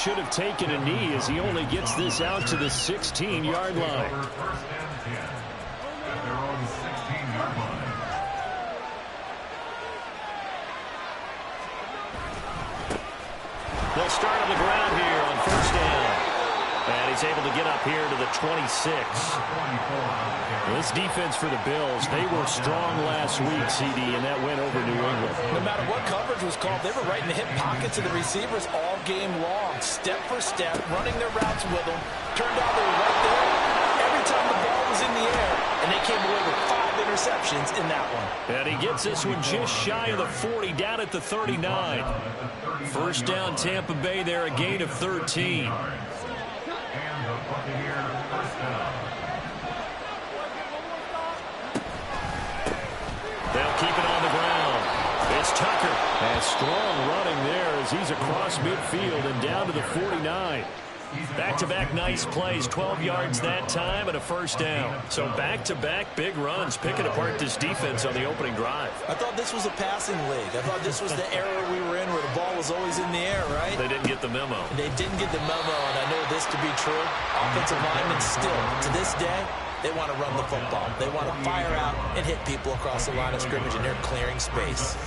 should have taken a knee as he only gets this out to the 16-yard line. They'll start on the ground here on first down. And he's able to get up here to the 26. This defense for the Bills, they were strong last week, CD, and that went over New England. No matter what coverage was called, they were right in the hip pockets of the receivers all game long, step for step, running their routes with them. Turned out they were right there every time the ball was in the air, and they came away with 5 interceptions in that one. And he gets this one just shy of the 40, down at the 39. First down, Tampa Bay there, a gain of 13. They'll keep it on the ground. It's Tucker. And strong running there as he's across midfield and down to the 49. Back-to-back nice plays, 12 yards that time and a first down. So back-to-back big runs, picking apart this defense on the opening drive. I thought this was a passing league. I thought this was the era we were in where the ball was always in the air, right? They didn't get the memo. They didn't get the memo, and I know this to be true. Offensive linemen still, to this day, they want to run the football. They want to fire out and hit people across the line of scrimmage, and they're clearing space.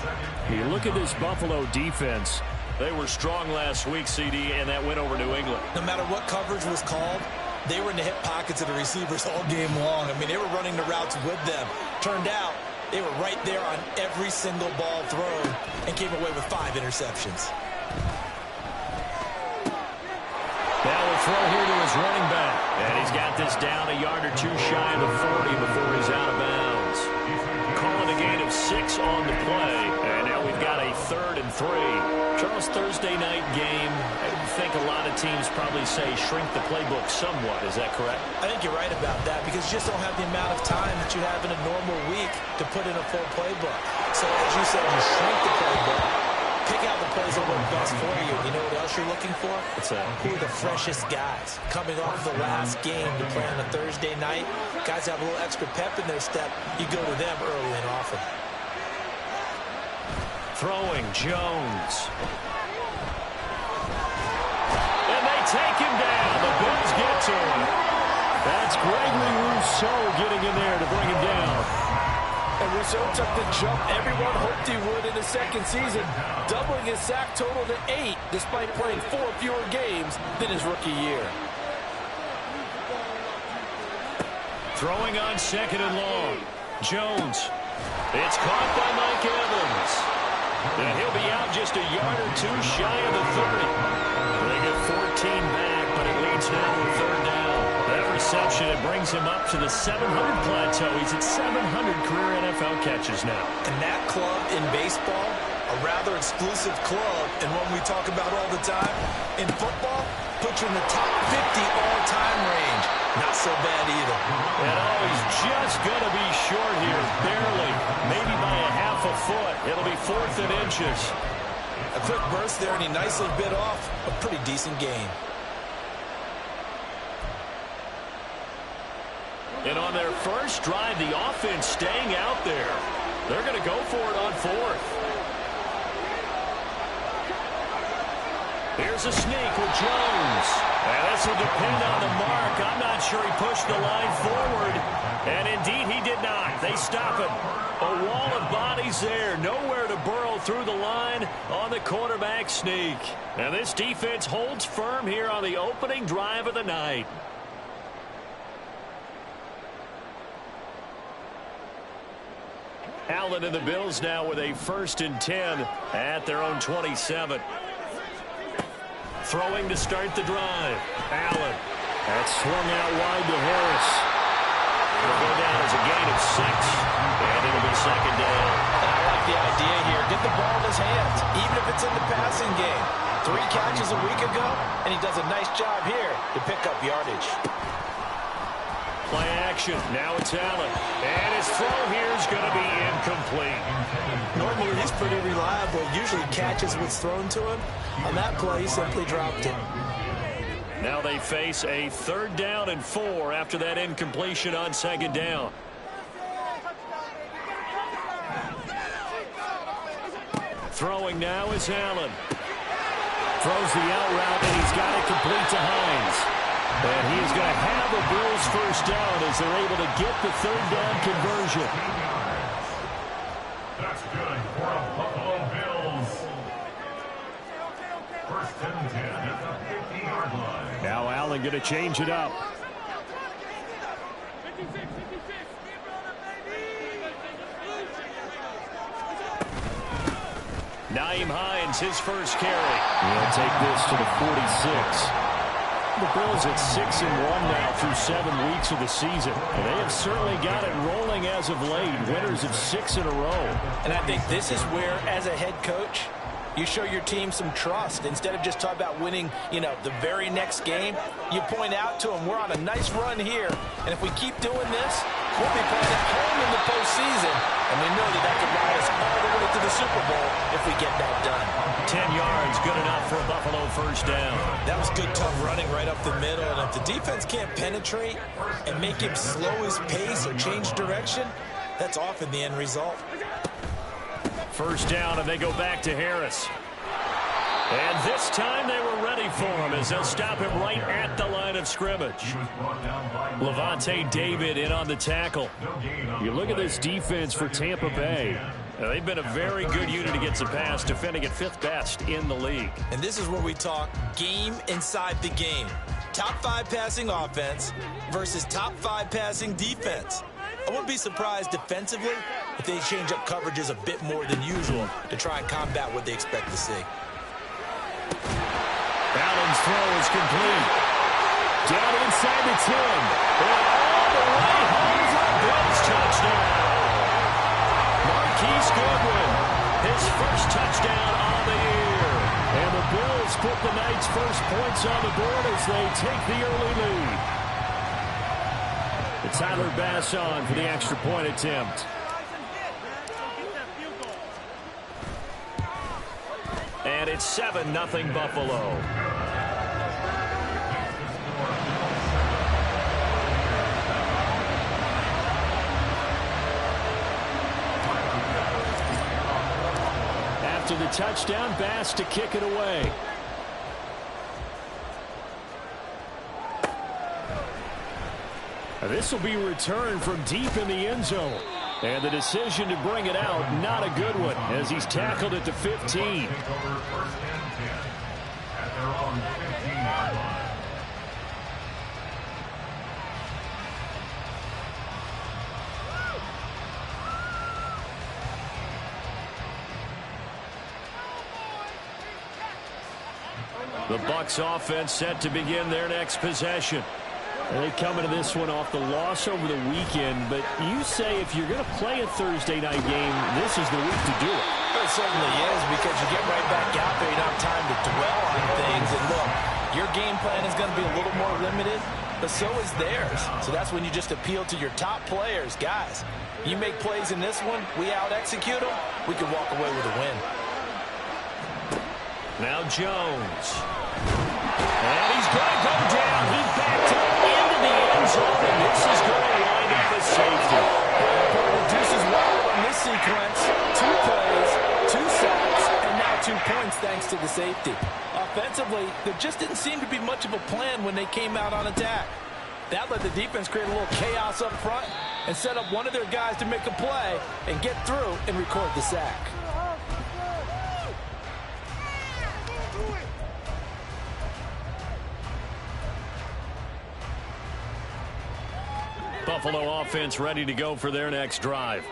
You look at this Buffalo defense. They were strong last week, CD, and that went over New England. No matter what coverage was called, they were in the hip pockets of the receivers all game long. I mean, they were running the routes with them. Turned out, they were right there on every single ball thrown and came away with 5 interceptions. Now will throw here to his running back. And he's got this down a yard or two shy of the 40 before he's out of bounds. Calling a gain of 6 on the play. And now we've got a 3rd and 3. Charles, Thursday night game, I think a lot of teams probably say shrink the playbook somewhat. Is that correct? I think you're right about that because you just don't have the amount of time that you have in a normal week to put in a full playbook. So as you said, you shrink the playbook, pick out the plays that work best for you. You know what else you're looking for? What's that? Who are the freshest guys? Coming off the last game to play on a Thursday night, guys have a little extra pep in their step. You go to them early and often. Throwing, Jones. And they take him down. The Bills get to him. That's Gregory Rousseau getting in there to bring him down. And Rousseau took the jump everyone hoped he would in his second season, doubling his sack total to 8 despite playing 4 fewer games than his rookie year. Throwing on 2nd and long. Jones. It's caught by Mike Evans. And he'll be out just a yard or 2 shy of the 30. They get 14 back, but it leads now to 3rd down. That reception, it brings him up to the 700 plateau. He's at 700 career NFL catches now. And that club in baseball, a rather exclusive club, and one we talk about all the time. In football, puts you in the top 50 all-time range. Not so bad either. And he's just going to be short here, barely, maybe by a half a foot. It'll be 4th and inches. A quick burst there, and he nicely bit off a pretty decent gain. And on their first drive, the offense staying out there. They're going to go for it on 4th. Here's a sneak with Jones. And this will depend on the mark. I'm not sure he pushed the line forward. And indeed, he did not. They stop him. A wall of bodies there. Nowhere to burrow through the line on the quarterback sneak. And this defense holds firm here on the opening drive of the night. Allen and the Bills now with a 1st and 10 at their own 27. Throwing to start the drive. Allen. That's swung out wide to Harris. It'll go down as a gain of 6. And it'll be 2nd down. I like the idea here. Get the ball in his hands, even if it's in the passing game. 3 catches a week ago, and he does a nice job here to pick up yardage. Play action. Now it's Allen. And his throw here is going to be incomplete. Normally, he's pretty reliable. Usually catches what's thrown to him. On that play, he simply dropped it. Now they face a 3rd down and 4 after that incompletion on 2nd down. Throwing now is Allen. Throws the out route, and he's got the Bills first down as they're able to get the third down conversion. That's good for a Buffalo Bills. First and 10 at the 50-yard line. Now Allen going to change it up. Nyheim Hines, his first carry. He'll take this to the 46. The Bills at 6-1 now through 7 weeks of the season. And they have certainly got it rolling as of late. Winners of 6 in a row. And I think this is where, as a head coach, you show your team some trust. Instead of just talking about winning, the very next game, you point out to them, we're on a nice run here. And if we keep doing this, we'll be playing at home in the postseason. And we know that could ride us all the way to the Super Bowl if we get that done. 10 yards, good enough for a Buffalo first down. That was good, tough running right up the middle. And if the defense can't penetrate and make him slow his pace or change direction, that's often the end result. First down, and they go back to Harris. And this time they were ready for him as they'll stop him right at the line of scrimmage. Levante David in on the tackle. You look at this defense for Tampa Bay. They've been a very good unit against the pass, defending at 5th best in the league. And this is where we talk game inside the game. Top 5 passing offense versus top 5 passing defense. I wouldn't be surprised defensively if they change up coverages a bit more than usual to try and combat what they expect to see. Allen's throw is complete. Down inside the 10. And all the way home for a Bills touchdown. Marquise Goodwin, his first touchdown on the year. And the Bills put the night's first points on the board as they take the early lead. It's Tyler Bass on for the extra point attempt. And it's 7-0 Buffalo. After the touchdown, Bass to kick it away. This will be returned from deep in the end zone. And the decision to bring it out, not a good one, as he's tackled at the 15. The Bucs offense set to begin their next possession. They come into this one off the loss over the weekend, but you say if you're going to play a Thursday night game, this is the week to do it. It certainly is, because you get right back out there. You don't have time to dwell on things. And look, your game plan is going to be a little more limited, but so is theirs. So that's when you just appeal to your top players. Guys, you make plays in this one, we out-execute them, we can walk away with a win. Now Jones. And he's going to go down. He backed up into the end zone, and this is going to wind up as safety. Reduces well on this sequence. 2 plays, 2 sacks, and now 2 points thanks to the safety. Offensively, there just didn't seem to be much of a plan when they came out on attack. That let the defense create a little chaos up front and set up one of their guys to make a play and get through and record the sack. Buffalo offense ready to go for their next drive.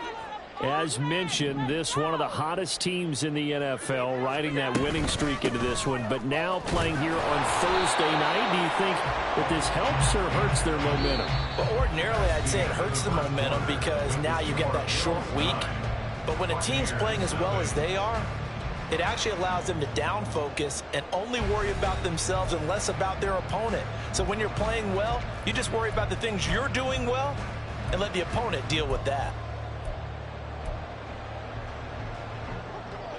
As mentioned, this one of the hottest teams in the NFL, riding that winning streak into this one, but now playing here on Thursday night. Do you think that this helps or hurts their momentum? Well, ordinarily, I'd say it hurts the momentum because now you get that short week. But when a team's playing as well as they are, it actually allows them to down focus and only worry about themselves and less about their opponent. So when you're playing well, you just worry about the things you're doing well and let the opponent deal with that.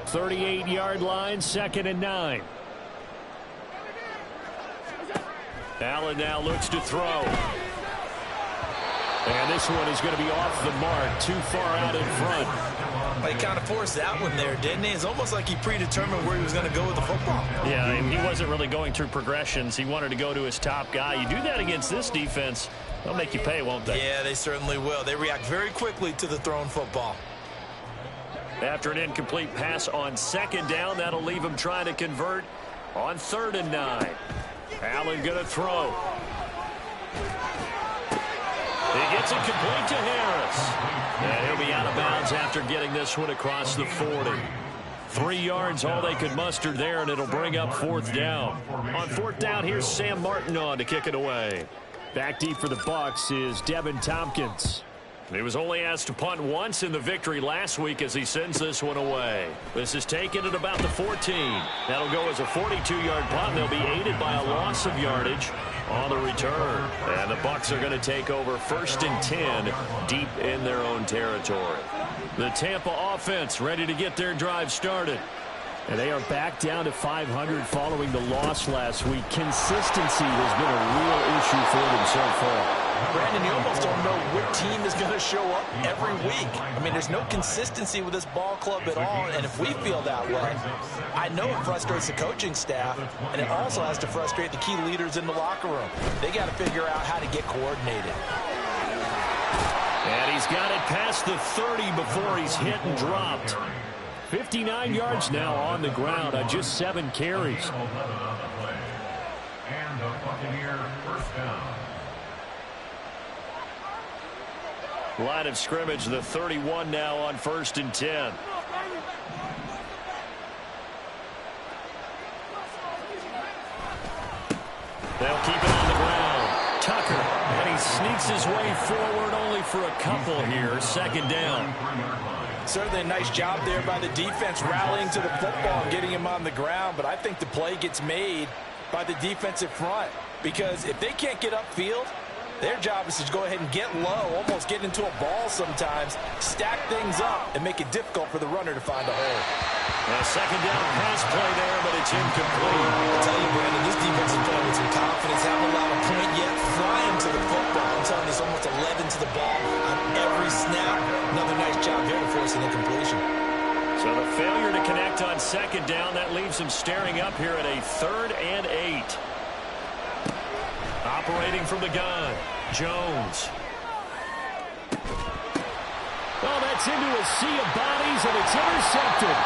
38-yard line, 2nd and 9. Allen now looks to throw. And this one is going to be off the mark, too far out in front. He kind of forced that one there, didn't he? It's almost like he predetermined where he was going to go with the football. Yeah, and he wasn't really going through progressions. He wanted to go to his top guy. You do that against this defense, they'll make you pay, won't they? Yeah, they certainly will. They react very quickly to the thrown football. After an incomplete pass on second down, that'll leave him trying to convert on 3rd and 9. Allen going to throw. He gets it complete to Harris. And he'll be out of bounds after getting this one across the 40. 3 yards, all they could muster there, and it'll bring up 4th down. On 4th down, here's Sam Martin on to kick it away. Back deep for the Bucs is Devin Tompkins. He was only asked to punt once in the victory last week as he sends this one away. This is taken at about the 14. That'll go as a 42-yard punt. They'll be aided by a loss of yardage on the return. And the Bucs are going to take over 1st and 10 deep in their own territory. The Tampa offense ready to get their drive started. And they are back down to 500 following the loss last week. Consistency has been a real issue for them so far. Brandon, you almost don't know what team is going to show up every week. I mean, there's no consistency with this ball club at all, and if we feel that way, I know it frustrates the coaching staff, and it also has to frustrate the key leaders in the locker room. They got to figure out how to get coordinated. And he's got it past the 30 before he's hit and dropped. 59 yards now on the ground on just 7 carries. And the Buccaneer first down. Line of scrimmage, the 31 now on 1st and 10. They'll keep it on the ground. Tucker, and he sneaks his way forward only for a couple here. 2nd down. Certainly a nice job there by the defense rallying to the football and getting him on the ground, but I think the play gets made by the defensive front because if they can't get upfield, their job is to go ahead and get low, almost get into a ball sometimes, stack things up, and make it difficult for the runner to find a hole. A 2nd down pass play there, but it's incomplete. I'll tell you, Brandon, this defensive play with some confidence, haven't allowed a point yet, flying to the football. I'm telling you, it's almost 11 to the ball on every snap. Another nice job here to force an incompletion. So the failure to connect on 2nd down, that leaves him staring up here at a 3rd and 8. Operating from the gun, Jones. Oh, that's into a sea of bodies, and it's intercepted.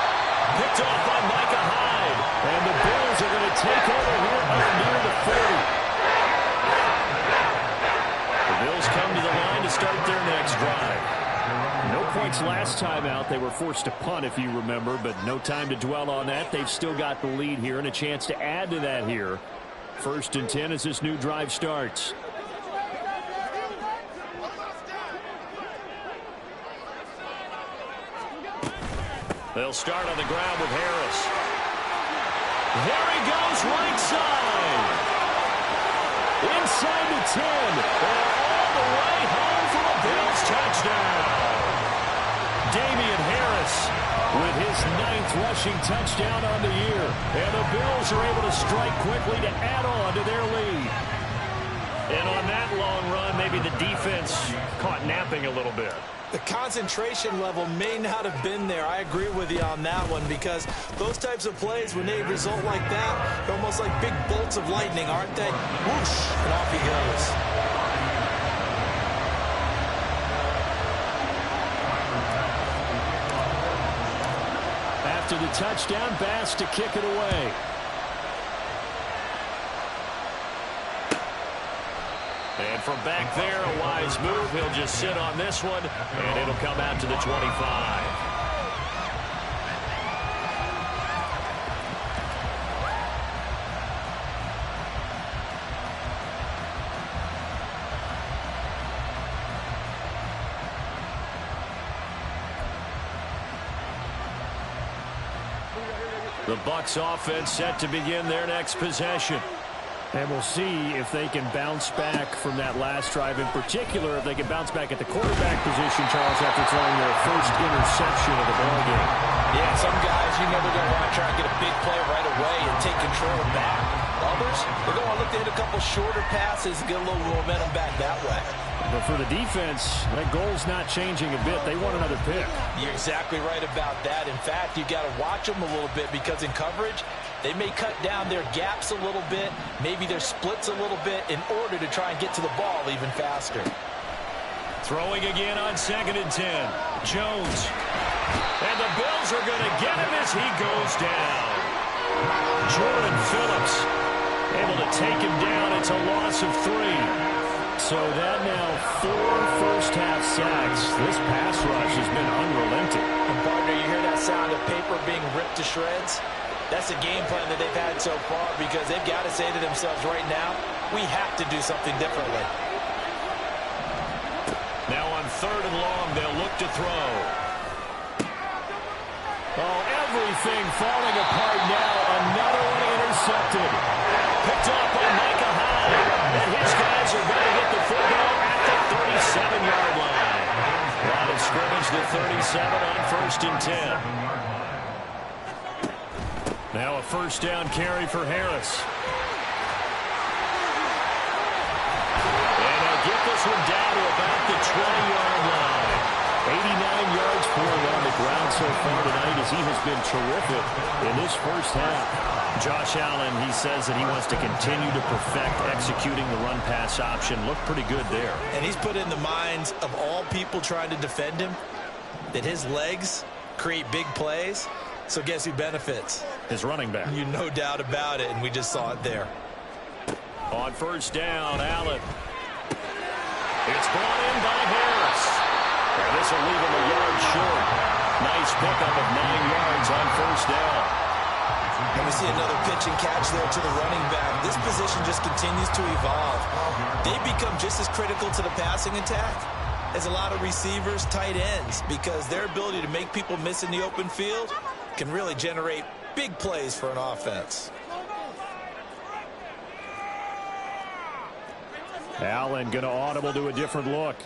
Picked off by Micah Hyde. And the Bills are going to take over here near the 40. The Bills come to the line to start their next drive. No points last time out. They were forced to punt, if you remember, but no time to dwell on that. They've still got the lead here and a chance to add to that here. 1st and 10 as this new drive starts. They'll start on the ground with Harris. There he goes, right side. Inside the 10. And all the way home for a Bills touchdown. Damian Harris with his 9th rushing touchdown on the year. And the Bills are able to strike quickly to add on to their lead. And on that long run, maybe the defense caught napping a little bit. The concentration level may not have been there. I agree with you on that one because those types of plays, when they result like that, they're almost like big bolts of lightning, aren't they? Whoosh, and off he goes. After the touchdown, Bass to kick it away. And from back there, a wise move. He'll just sit on this one, and it'll come out to the 25. The Bucs offense set to begin their next possession. And we'll see if they can bounce back from that last drive. In particular, if they can bounce back at the quarterback position, Charles, after throwing their first interception of the ballgame. Yeah, some guys, you know they're going to want to try and get a big play right away and take control back. Others, they're going to look to hit a couple couple shorter passes, get a little momentum back that way. But for the defense, that goal's not changing a bit. They want another pick. You're exactly right about that. In fact, you got to watch them a little bit because in coverage, they may cut down their gaps a little bit, maybe their splits a little bit in order to try and get to the ball even faster. Throwing again on 2nd and 10. Jones. And the Bills are going to get him as he goes down. Jordan Phillips able to take him down. It's a loss of 3. So that now 4 first-half sacks. This pass rush has been unrelenting. And partner, you hear that sound of paper being ripped to shreds? That's the game plan that they've had so far because they've got to say to themselves right now, we have to do something differently. Now on 3rd and long, they'll look to throw. Oh, everything falling apart now. Another one intercepted. Picked up by Micah Hyde. And his guys are going to get the football at the 37-yard line. Line of scrimmage to 37 on 1st and 10. Now a first down carry for Harris. And they'll get this one down to about the 20-yard line. 89 yards for him on the ground so far tonight as he has been terrific in this first half. Josh Allen, he says that he wants to continue to perfect executing the run-pass option. Looked pretty good there. And he's put in the minds of all people trying to defend him that his legs create big plays. So guess who benefits? His running back. You no doubt about it, and we just saw it there. On first down, Allen. It's brought in by Harris. And this will leave him a yard short. Nice pickup of 9 yards on first down. And we see another pitch and catch there to the running back. This position just continues to evolve. They become just as critical to the passing attack as a lot of receivers, tight ends, because their ability to make people miss in the open field can really generate big plays for an offense. Allen going to audible to a different look.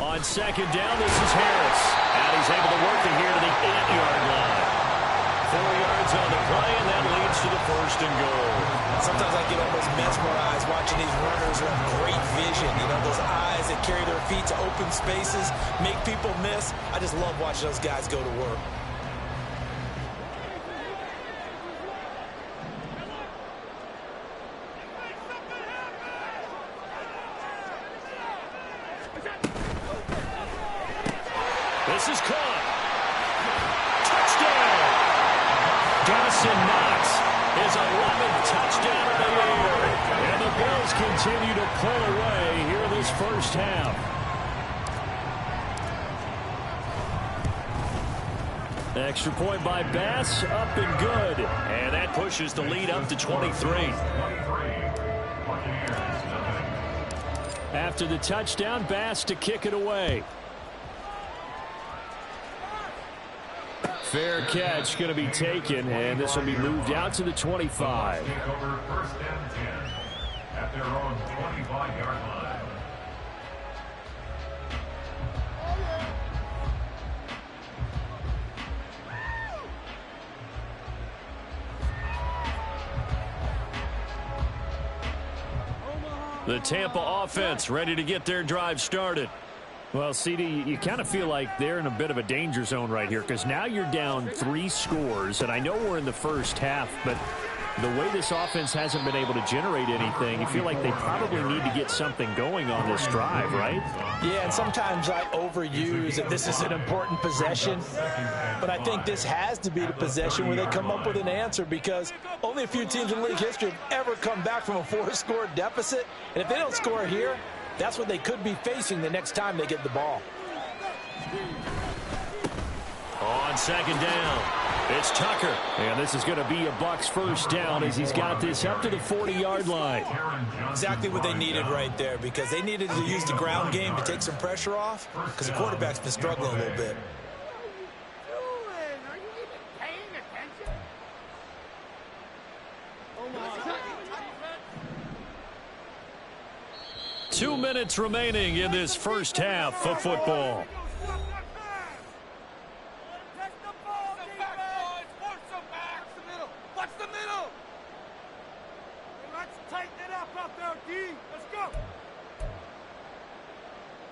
On 2nd down, this is Harris. And he's able to work it here to the 8-yard line. 4 yards on the play, and that leads to the 1st and goal. Sometimes I get almost mesmerized watching these runners who have great vision. You know, those eyes that carry their feet to open spaces, make people miss. I just love watching those guys go to work. This is caught. Touchdown! Dawson Knox, his 11th touchdown of the year. And the Bills continue to pull away here this first half. Extra point by Bass, up and good. And that pushes the lead up to 23. After the touchdown, Bass to kick it away. Fair catch going to be taken, and this will be moved out to the 25. Take over 1st and 10 at their own 25-yard line. The Tampa offense ready to get their drive started. Well, CD, you kind of feel like they're in a bit of a danger zone right here because now you're down 3 scores, and I know we're in the first half, but the way this offense hasn't been able to generate anything, you feel like they probably need to get something going on this drive, right? Yeah, and sometimes I overuse that this is an important possession, but I think this has to be the possession where they come up with an answer because only a few teams in league history have ever come back from a 4-score deficit, and if they don't score here, that's what they could be facing the next time they get the ball. On 2nd down, it's Tucker. And this is going to be a Bucs first down as he's got this up to the 40-yard line. Exactly what they needed right there because they needed to use the ground game to take some pressure off because the quarterback's been struggling a little bit. 2 minutes remaining in this first half of football.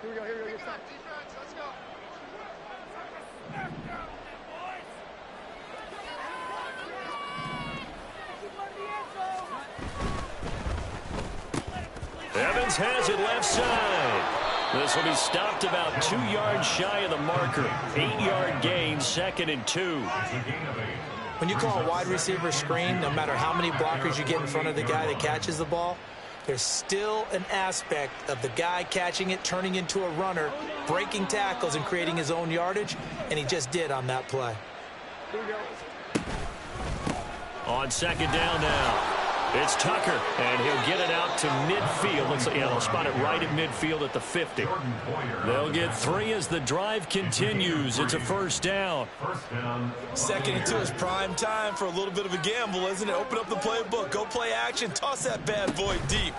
Here we go, get set. Defense, let's go. Evans has it left side. This will be stopped about 2 yards shy of the marker. 8-yard gain, 2nd and 2. When you call a wide receiver screen, no matter how many blockers you get in front of the guy that catches the ball, there's still an aspect of the guy catching it, turning into a runner, breaking tackles and creating his own yardage, and he just did on that play. Here we go. On 2nd down now. It's Tucker, and he'll get it out to midfield. Looks like, yeah, they'll spot it right at midfield at the 50. They'll get 3 as the drive continues. It's a 1st down. 2nd and 2 is prime time for a little bit of a gamble, isn't it? Open up the playbook, go play action, toss that bad boy deep.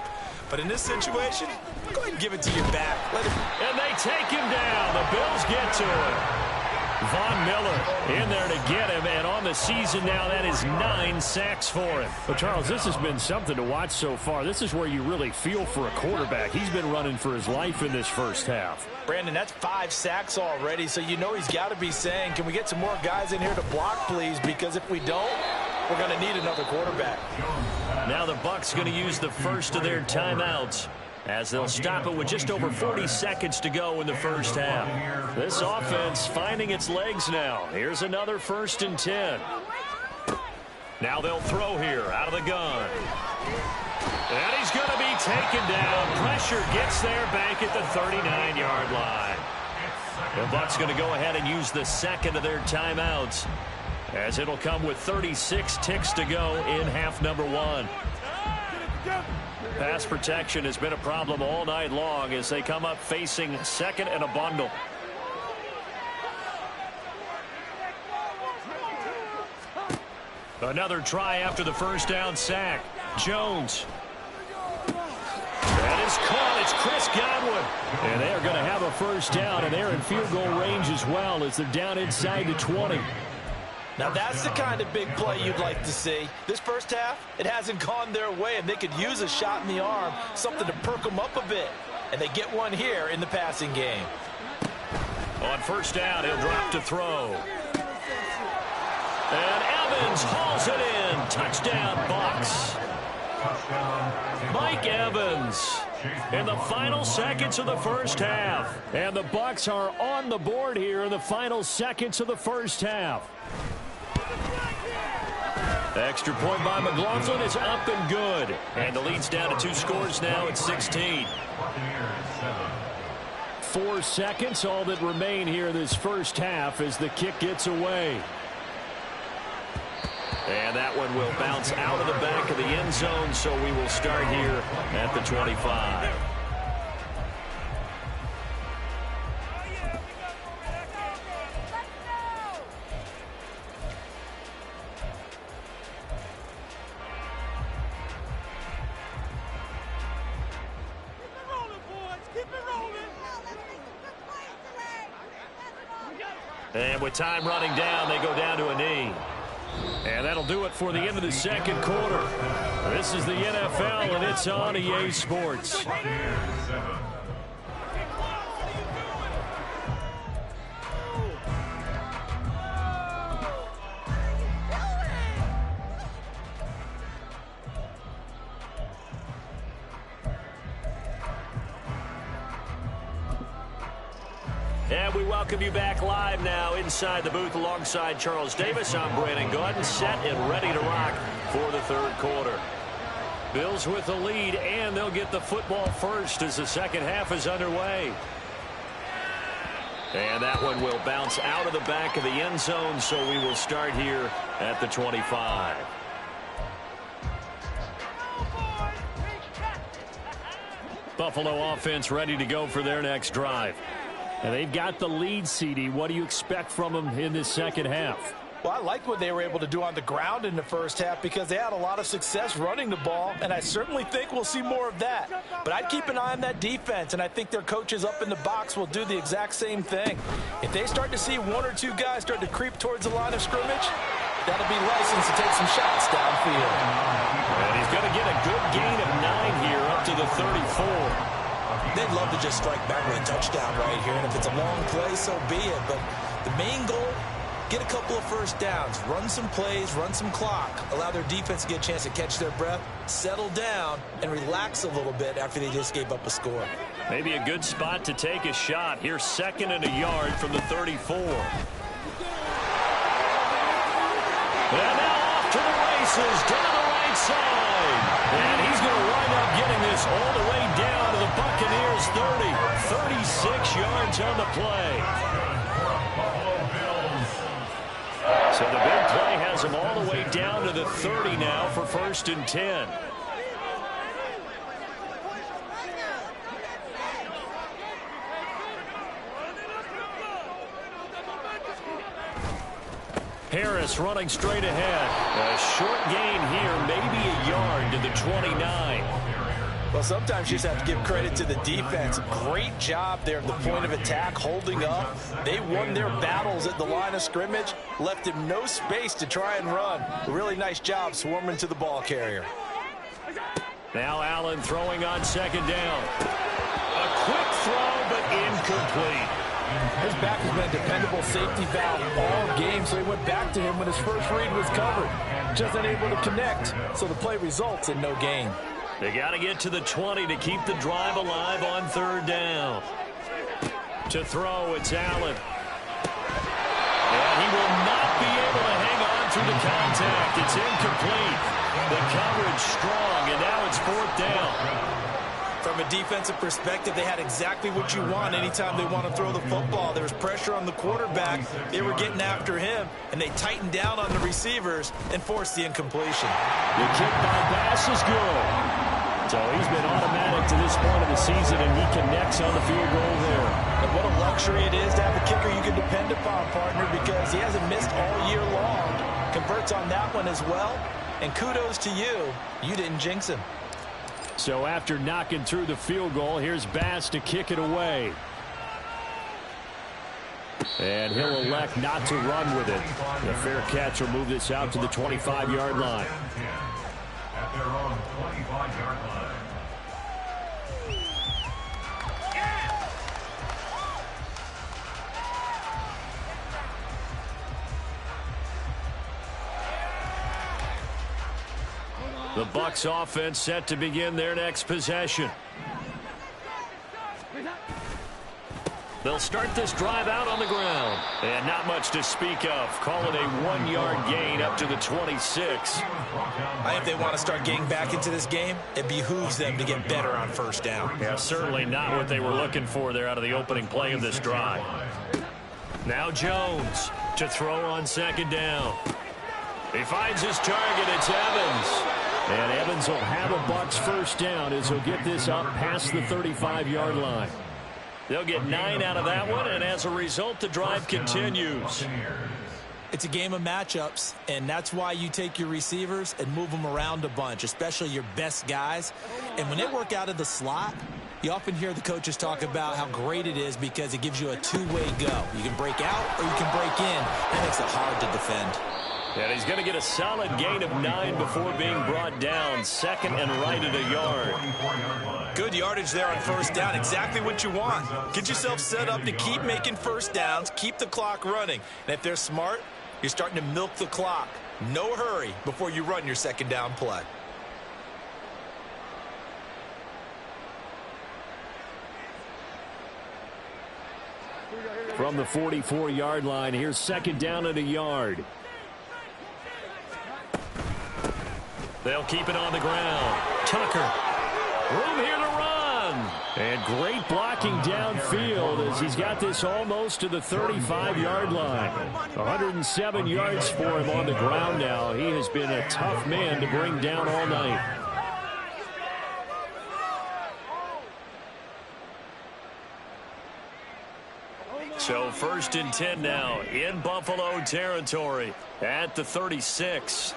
But in this situation, go ahead and give it to your back. And they take him down. The Bills get to him. Von Miller in there to get him, and on the season now, that is 9 sacks for him. Well, Charles, this has been something to watch so far. This is where you really feel for a quarterback. He's been running for his life in this first half. Brandon, that's 5 sacks already, so you know he's got to be saying, can we get some more guys in here to block, please? Because if we don't, we're going to need another quarterback. Now the Bucs going to use the first of their timeouts, as they'll stop it with just over 40 seconds to go in the first half. This offense finding its legs now. Here's another 1st and 10. Now they'll throw here out of the gun. And he's going to be taken down. Pressure gets there back at the 39-yard line. The Bucs going to go ahead and use the second of their timeouts, as it'll come with 36 ticks to go in half number 1. Pass protection has been a problem all night long as they come up facing 2nd and a bundle. Another try after the 1st down sack. Jones. That is caught. It's Chris Godwin. And they are going to have a 1st down, and they're in field goal range as well as they're down inside the 20. Now that's the kind of big play you'd like to see. This first half, it hasn't gone their way, and they could use a shot in the arm, something to perk them up a bit. And they get one here in the passing game. On 1st down, he'll drop to throw. And Evans hauls it in. Touchdown, Bucs. Mike Evans in the final seconds of the first half. And the Bucs are on the board here in the final seconds of the first half. Extra point by McLaughlin is up and good. And the lead's down to 2 scores now at 16. 4 seconds, all that remain here in this first half as the kick gets away. And that one will bounce out of the back of the end zone, so we will start here at the 25. And with time running down, they go down to a knee. And that'll do it for the end of the second quarter. This is the NFL, and it's on EA Sports. And we welcome you back live now inside the booth alongside Charles Davis. I'm Brandon Gaudin, set and ready to rock for the third quarter. Bills with the lead, and they'll get the football first as the second half is underway. And that one will bounce out of the back of the end zone, so we will start here at the 25. Buffalo offense ready to go for their next drive. And they've got the lead, CD. What do you expect from them in this second half? Well, I like what they were able to do on the ground in the first half because they had a lot of success running the ball, and I certainly think we'll see more of that. But I'd keep an eye on that defense, and I think their coaches up in the box will do the exact same thing. If they start to see 1 or 2 guys start to creep towards the line of scrimmage, that'll be license to take some shots downfield. And he's going to get a good gain of 9 here up to the 34. They'd love to just strike back with a touchdown right here, and if it's a long play, so be it. But the main goal, get a couple of first downs, run some plays, run some clock, allow their defense to get a chance to catch their breath, settle down, and relax a little bit after they just gave up a score. Maybe a good spot to take a shot. Here's 2nd and a yard from the 34. And now off to the races down the right side. And he's going to wind up getting this all the way down to the Buccaneers 30. 36 yards on the play. So the big play has him all the way down to the 30 now for 1st and 10. Harris running straight ahead. A short gain here, maybe a yard to the 29. Well, sometimes you just have to give credit to the defense. Great job there at the point of attack, holding up. They won their battles at the line of scrimmage, left him no space to try and run. A really nice job swarming to the ball carrier. Now Allen throwing on 2nd down. A quick throw, but incomplete. His back has been a dependable safety valve all game, so he went back to him when his first read was covered. Just unable to connect, so the play results in no gain. They got to get to the 20 to keep the drive alive on 3rd down. To throw, it's Allen. And he will not be able to hang on through the contact. It's incomplete. The coverage strong, and now it's 4th down. From a defensive perspective, they had exactly what you want anytime they want to throw the football. There was pressure on the quarterback. They were getting after him, and they tightened down on the receivers and forced the incompletion. The kick by Bass is good. So he's been automatic to this point of the season, and he connects on the field goal there. And what a luxury it is to have a kicker you can depend upon, partner, because he hasn't missed all year long. Converts on that one as well. And kudos to you. You didn't jinx him. So after knocking through the field goal, here's Bass to kick it away. And he'll elect not to run with it. The fair catch will move this out to the 25-yard line. At their own 25-yard line. The Bucs offense set to begin their next possession. They'll start this drive out on the ground. And not much to speak of. Call it a 1-yard gain up to the 26. I think if they want to start getting back into this game, it behooves them to get better on 1st down. Yeah, certainly not what they were looking for there out of the opening play of this drive. Now Jones to throw on 2nd down. He finds his target. It's Evans. And Evans will have a Bucs 1st down as he'll get this up past the 35-yard line. They'll get 9 out of that one, and as a result, the drive continues. It's a game of matchups, and that's why you take your receivers and move them around a bunch, especially your best guys. And when they work out of the slot, you often hear the coaches talk about how great it is because it gives you a two-way go. You can break out or you can break in. That makes it hard to defend. And he's going to get a solid gain of 9 before being brought down. 2nd and right at a yard. Good yardage there on 1st down. Exactly what you want. Get yourself set up to keep making 1st downs, keep the clock running. And if they're smart, you're starting to milk the clock. No hurry before you run your 2nd down play. From the 44-yard line, here's 2nd down at a yard. They'll keep it on the ground. Tucker. Room here to run. And great blocking downfield as he's got this almost to the 35-yard line. 107 yards for him on the ground now. He has been a tough man to bring down all night. So 1st and 10 now in Buffalo territory at the 36.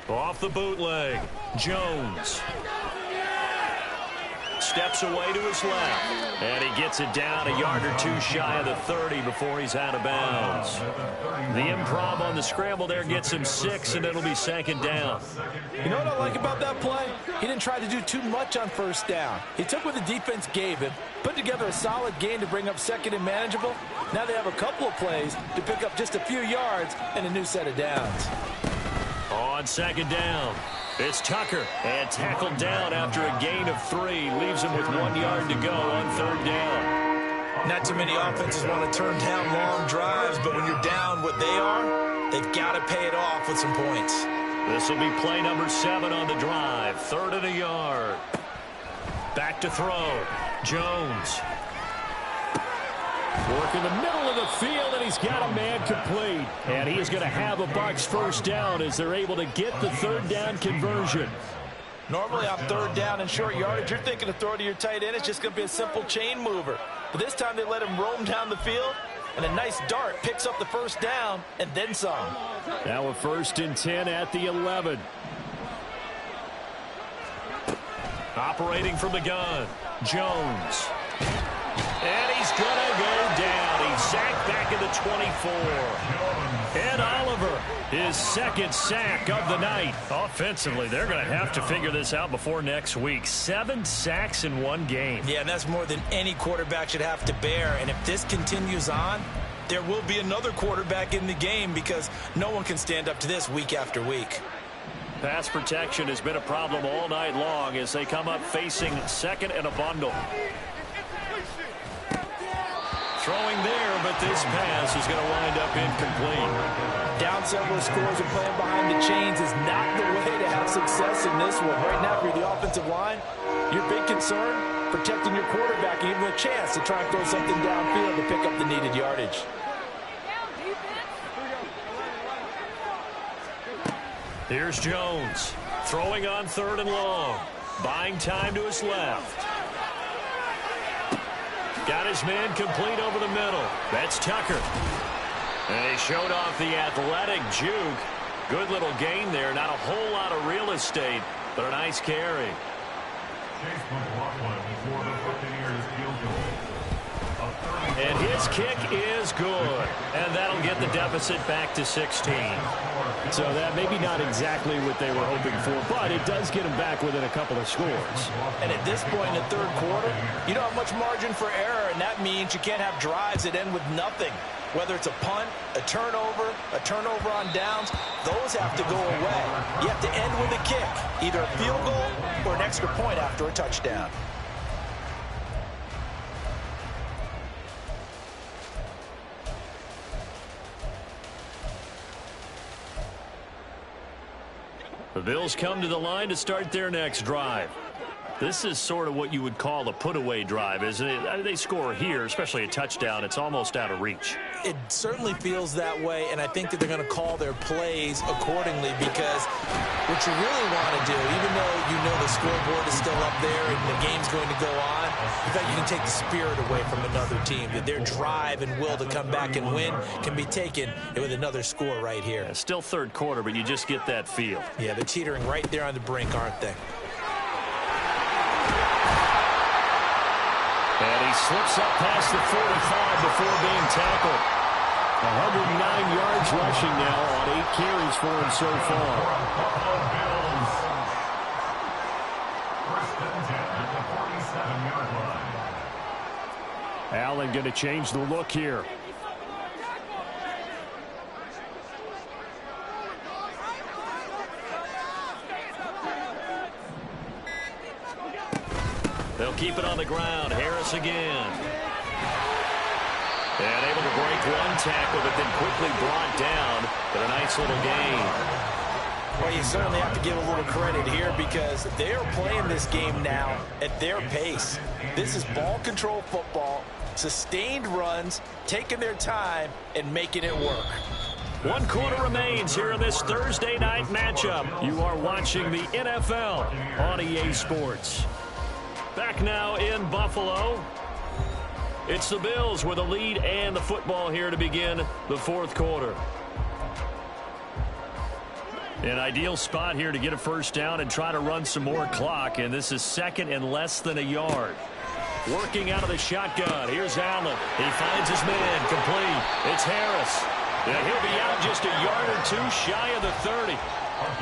Off the bootleg, Jones. steps away to his left. And he gets it down a yard or two shy of the 30 before he's out of bounds. The improv on the scramble there gets him 6, and it'll be second down. You know what I like about that play? He didn't try to do too much on first down. He took what the defense gave him, put together a solid gain to bring up second and manageable. Now they have a couple of plays to pick up just a few yards and a new set of downs. On second down, it's Tucker, and tackled down after a gain of 3. Leaves him with 1 yard to go on third down. Not too many offenses want to turn down long drives, but when you're down what they are, they've got to pay it off with some points. This will be play number 7 on the drive. 3rd and a yard. Back to throw. Jones. Work in the middle of the field, and he's got a man complete. And he is going to have a Bucs first down as they're able to get the third down conversion. Normally on third down and short yardage, you're thinking of throw to your tight end. It's just going to be a simple chain mover. But this time they let him roam down the field, and a nice dart picks up the first down and then some. Now a 1st and 10 at the 11. Operating from the gun, Jones. And he's going to go down. He's sacked back at the 24. Ed Oliver, his 2nd sack of the night. Offensively, they're going to have to figure this out before next week. 7 sacks in 1 game. Yeah, and that's more than any quarterback should have to bear. And if this continues on, there will be another quarterback in the game because no one can stand up to this week after week. Pass protection has been a problem all night long as they come up facing 2nd and a bundle. Throwing there, but this pass is going to wind up incomplete. Down several scores and playing behind the chains is not the way to have success in this one. Right now, if you're the offensive line, your big concern, protecting your quarterback and giving him a chance to try and throw something downfield to pick up the needed yardage. Here's Jones, throwing on 3rd and long, buying time to his left. Got his man complete over the middle. That's Tucker. And he showed off the athletic juke. Good little gain there. Not a whole lot of real estate, but a nice carry. Chase McLaughlin for the Buccaneers field goal. And his kick is good. And that'll get the deficit back to 16. So that maybe not exactly what they were hoping for, but it does get them back within a couple of scores. And at this point in the third quarter, you don't have much margin for error, and that means you can't have drives that end with nothing. Whether it's a punt, a turnover on downs, those have to go away. You have to end with a kick, either a field goal or an extra point after a touchdown. The Bills come to the line to start their next drive. This is sort of what you would call a put-away drive, isn't it? They score here, especially a touchdown. It's almost out of reach. It certainly feels that way, and I think that they're going to call their plays accordingly because what you really want to do, even though you know the scoreboard is still up there and the game's going to go on, in fact, you can take the spirit away from another team. That their drive and will to come back and win can be taken with another score right here. Yeah, still third quarter, but you just get that feel. Yeah, they're teetering right there on the brink, aren't they? And he slips up past the 45 before being tackled. 109 yards rushing now on 8 carries for him so far. First and 10 at the 47-yard line. Allen going to change the look here. They'll keep it on the ground. Harris again. And able to break one tackle, but then quickly brought down. But a nice little gain. Well, you certainly have to give a little credit here because they are playing this game now at their pace. This is ball control football, sustained runs, taking their time, and making it work. 1 quarter remains here in this Thursday night matchup. You are watching the NFL on EA Sports. Back now in Buffalo. It's the Bills with a lead and the football here to begin the fourth quarter. An ideal spot here to get a first down and try to run some more clock, and this is second and less than a yard. Working out of the shotgun. Here's Allen. He finds his man. Complete. It's Harris. And he'll be out just a yard or two shy of the 30.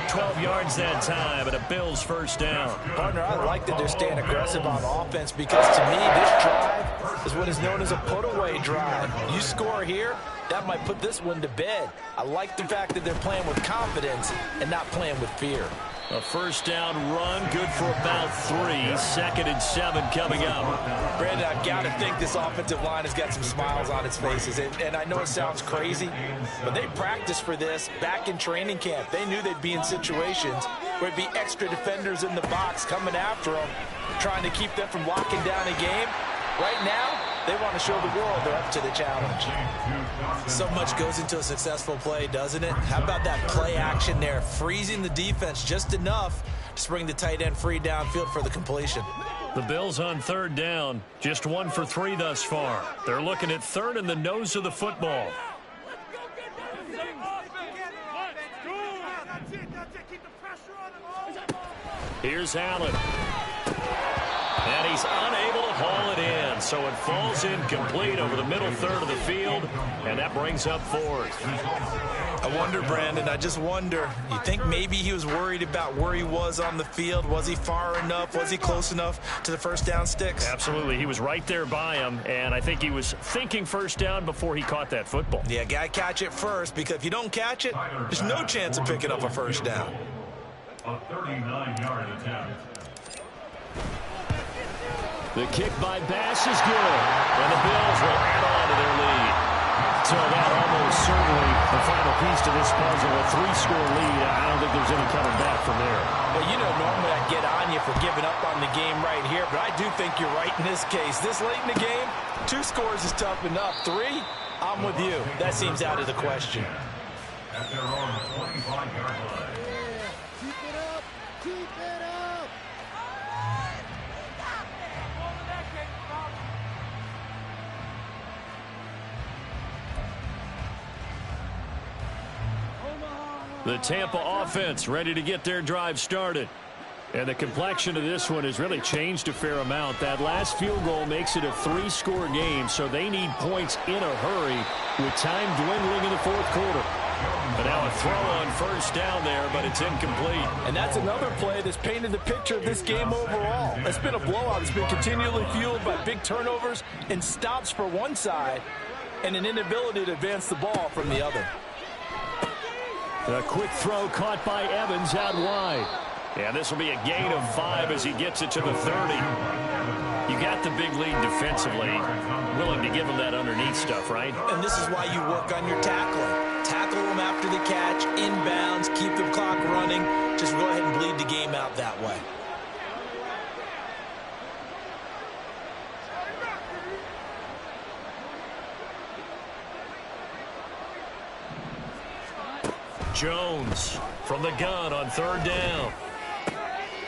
12 yards that time, and a Bills first down. Partner, I like that they're staying aggressive on offense because, to me, this drive is what is known as a put-away drive. You score here, that might put this one to bed. I like the fact that they're playing with confidence and not playing with fear. A first down run, good for about 3. 2nd and 7 coming up. Brandon, I've got to think this offensive line has got some smiles on its faces. And I know it sounds crazy, but they practiced for this back in training camp. They knew they'd be in situations where it'd be extra defenders in the box coming after them, trying to keep them from locking down a game. Right now, they want to show the world they're up to the challenge. So much goes into a successful play, doesn't it? How about that play action there, freezing the defense just enough to bring the tight end free downfield for the completion. The Bills on 3rd down, just 1 for 3 thus far. They're looking at 3rd and the nose of the football. Here's Allen. And he's unable to haul it in, so it falls incomplete over the middle third of the field, and that brings up 4th. I wonder, Brandon, I just wonder, you think maybe he was worried about where he was on the field? Was he far enough? Was he close enough to the first down sticks? Absolutely. He was right there by him, and I think he was thinking first down before he caught that football. Yeah, got to catch it first, because if you don't catch it, there's no chance of picking up a first down. A 39-yard attempt. The kick by Bass is good, and the Bills will add on to their lead. So that almost certainly the final piece to this puzzle, a 3-score lead. I don't think there's any coming back from there. Well, you know, normally I get on you for giving up on the game right here, but I do think you're right in this case. This late in the game, 2 scores is tough enough. 3, I'm with you. That seems out of the question. At their own 25-yard line. Keep it up. Keep it up. The Tampa offense ready to get their drive started. And the complexion of this one has really changed a fair amount. That last field goal makes it a 3-score game, so they need points in a hurry with time dwindling in the 4th quarter. But now a throw on first down there, but it's incomplete. And that's another play that's painted the picture of this game overall. It's been a blowout. It's been continually fueled by big turnovers and stops for one side and an inability to advance the ball from the other. A quick throw caught by Evans out wide. And this will be a gain of 5 as he gets it to the 30. You got the big lead defensively. Willing to give him that underneath stuff, right? And this is why you work on your tackling. Tackle them after the catch, inbounds, keep the clock running. Just go ahead and bleed the game out that way. Jones from the gun on 3rd down.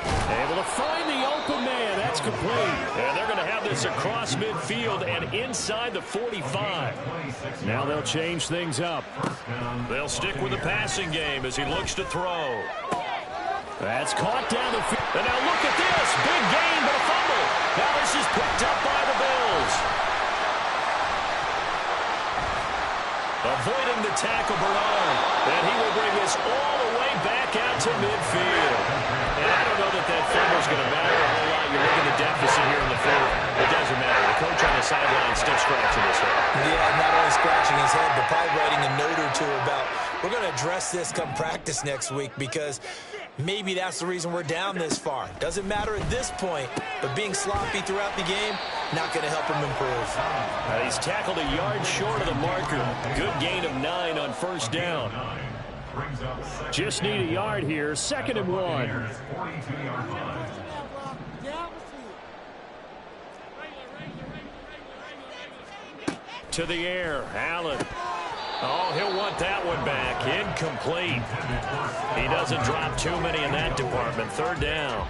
Able to find the open man. That's complete. And they're going to have this across midfield and inside the 45. Now they'll change things up. They'll stick with the passing game as he looks to throw. That's caught down the field. And now look at this. Big gain, but a fumble. Now this is picked up by the Bills. Avoiding the tackle, Bernard. And he will bring this all the way back out to midfield. And I don't know that fumble's going to matter a whole lot. You're looking at deficit here in the 4th. It doesn't matter. The coach on the sideline is still scratching his head. Yeah, not only scratching his head, but probably writing a note or two about, we're going to address this come practice next week, because maybe that's the reason we're down this far. Doesn't matter at this point, but being sloppy throughout the game, not going to help him improve. He's tackled a yard short of the marker. Good gain of 9 on first down. Just need a yard here. 2nd and 1. To the air, Allen. Oh, he'll want that one back. Incomplete. He doesn't drop too many in that department. 3rd down.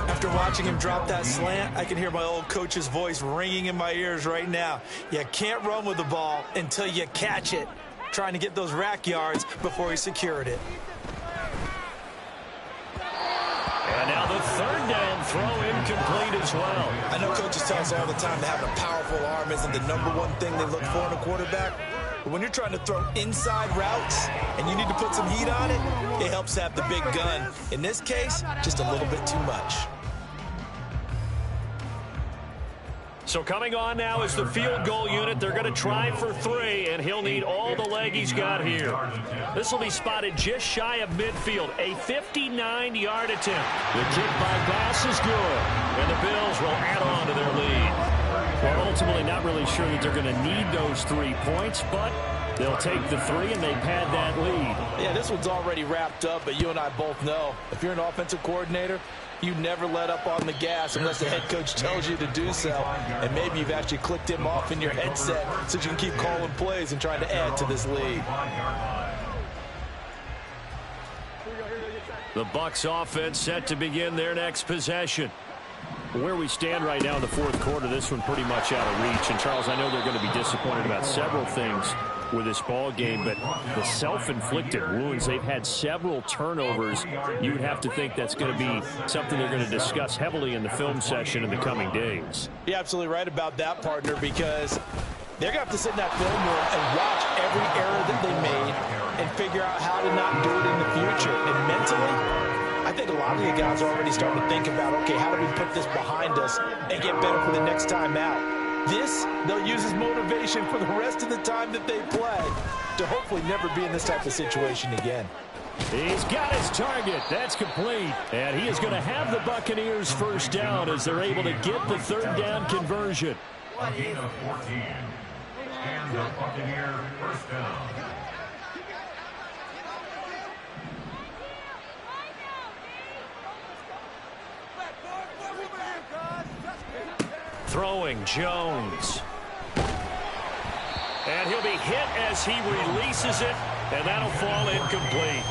After watching him drop that slant, I can hear my old coach's voice ringing in my ears right now. You can't run with the ball until you catch it. Trying to get those rack yards before he secured it. throw incomplete as well. I know coaches tell us all the time that having a powerful arm isn't the #1 thing they look for in a quarterback. But when you're trying to throw inside routes and you need to put some heat on it, it helps have the big gun. In this case, just a little bit too much. So coming on now is the field goal unit. They're going to try for 3, and he'll need all the leg he's got here. This will be spotted just shy of midfield, a 59-yard attempt. The kick by Bass is good, and the Bills will add on to their lead. Well, ultimately not really sure that they're going to need those 3 points, but they'll take the 3 and they pad that lead. Yeah, this one's already wrapped up, but you and I both know if you're an offensive coordinator, you never let up on the gas unless the head coach tells you to do so. And maybe you've actually clicked him off in your headset so you can keep calling plays and trying to add to this lead. The Bucs offense set to begin their next possession. Where we stand right now in the fourth quarter, this one pretty much out of reach. And, Charles, I know they're going to be disappointed about several things with this ball game, but the self-inflicted wounds, they've had several turnovers. You would have to think that's going to be something they're going to discuss heavily in the film session in the coming days. You're absolutely right about that, partner, because they're going to have to sit in that film room and watch every error that they made and figure out how to not do it in the future. And mentally, I think a lot of the guys are already starting to think about, okay, how do we put this behind us and get better for the next time out? This, they'll use as motivation for the rest of the time that they play to hopefully never be in this type of situation again. He's got his target. That's complete. And he is going to have the Buccaneers first down as they're able to get the third down conversion. A gain of 14. And the Buccaneer first down. Throwing Jones. And he'll be hit as he releases it, and that'll fall incomplete.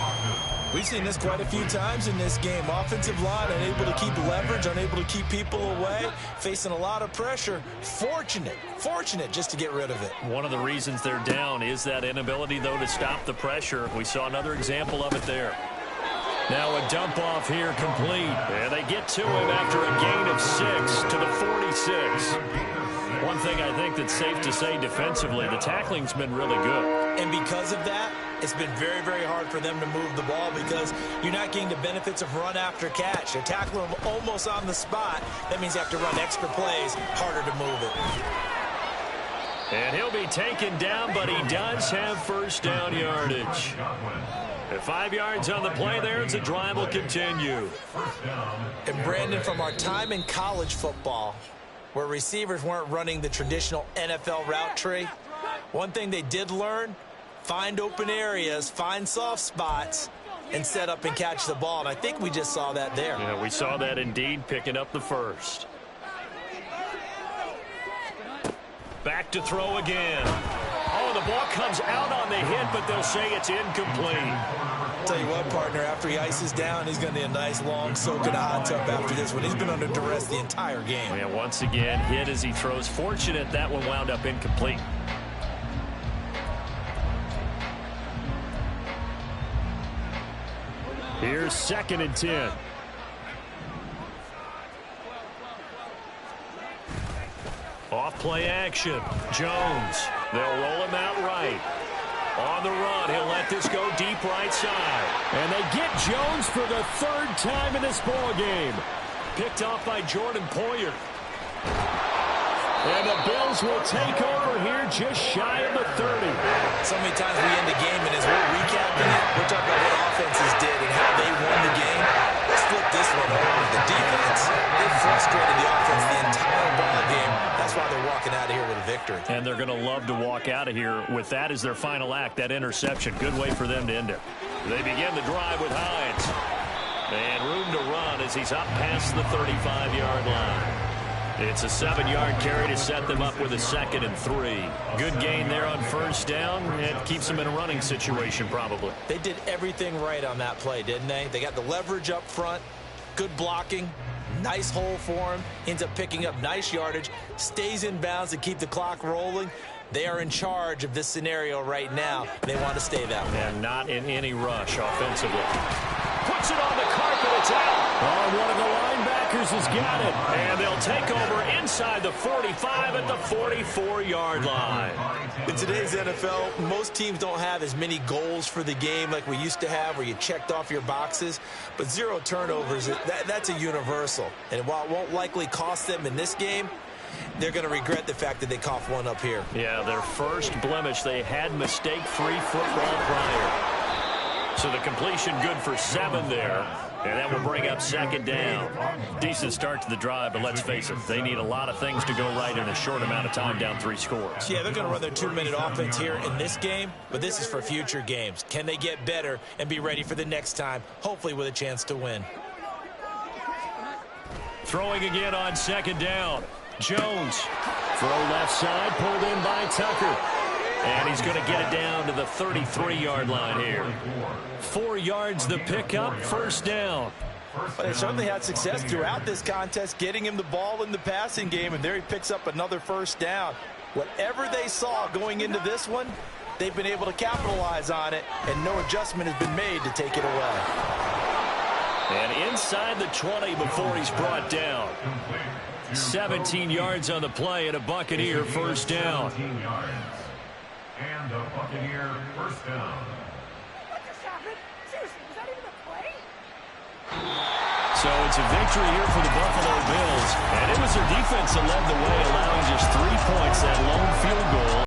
We've seen this quite a few times in this game. Offensive line unable to keep leverage, unable to keep people away, facing a lot of pressure. Fortunate just to get rid of it. One of the reasons they're down is that inability, though, to stop the pressure. We saw another example of it there. Now a dump off here complete. And they get to him after a gain of 6 to the 46. One thing I think that's safe to say defensively, the tackling's been really good. And because of that, it's been very, very hard for them to move the ball because you're not getting the benefits of run after catch. They're tackling them almost on the spot. That means you have to run extra plays, harder to move it. And he'll be taken down, but he does have first down yardage. At 5 yards on the play there, as the drive will continue. And Brandon, from our time in college football, where receivers weren't running the traditional NFL route tree, one thing they did learn, find open areas, find soft spots, and set up and catch the ball. And I think we just saw that there. Yeah, we saw that indeed, picking up the first. Back to throw again. Oh, the ball comes out on the hit, but they'll say it's incomplete. Tell you what, partner, after he ices down, he's going to need a nice long soak in a hot tub after this one. He's been under duress the entire game. And once again, hit as he throws. Fortunate that one wound up incomplete. Here's 2nd and 10. Off play action. Jones. They'll roll him out right. On the run, he'll let this go deep right side. And they get Jones for the 3rd time in this ball game. Picked off by Jordan Poyer. And the Bills will take over here just shy of the 30. So many times we end the game, and as we're recapping it, we're talking about what offenses did and how they won the game. Let's flip this one over. The defense, they frustrated the offense the entire ball game. That's why they're walking out of here with a victory. And they're going to love to walk out of here with that as their final act, that interception. Good way for them to end it. They begin the drive with Hines. And room to run as he's up past the 35-yard line. It's a 7-yard carry to set them up with a 2nd and 3. Good gain there on first down. It keeps them in a running situation probably. They did everything right on that play, didn't they? They got the leverage up front, good blocking, nice hole for him, ends up picking up nice yardage, stays in bounds to keep the clock rolling. They are in charge of this scenario right now. They want to stay that way. And not in any rush offensively. puts it on the carpet. It's out. Oh, one of the linebackers has got it. And they'll take over inside the 45 at the 44-yard line. In today's NFL, most teams don't have as many goals for the game like we used to have where you checked off your boxes. But 0 turnovers, that's a universal. And while it won't likely cost them in this game, they're going to regret the fact that they coughed one up here. Yeah, their first blemish. They had mistake-free football prior. So the completion good for 7 there. And that will bring up 2nd down. Decent start to the drive, but let's face it, they need a lot of things to go right in a short amount of time, down 3 scores. Yeah, they're going to run their 2-minute offense here in this game, but this is for future games. Can they get better and be ready for the next time, hopefully with a chance to win? Throwing again on 2nd down. Jones. Throw left side, pulled in by Tucker. And he's going to get it down to the 33-yard line here. 4 yards the pickup, 1st down. But they certainly had success throughout this contest, getting him the ball in the passing game, and there he picks up another 1st down. Whatever they saw going into this one, they've been able to capitalize on it, and no adjustment has been made to take it away. And inside the 20 before he's brought down. 17 yards on the play and a Buccaneer 1st down. And a Buccaneer 1st down. So it's a victory here for the Buffalo Bills. And it was their defense that led the way, allowing just 3 points, that lone field goal.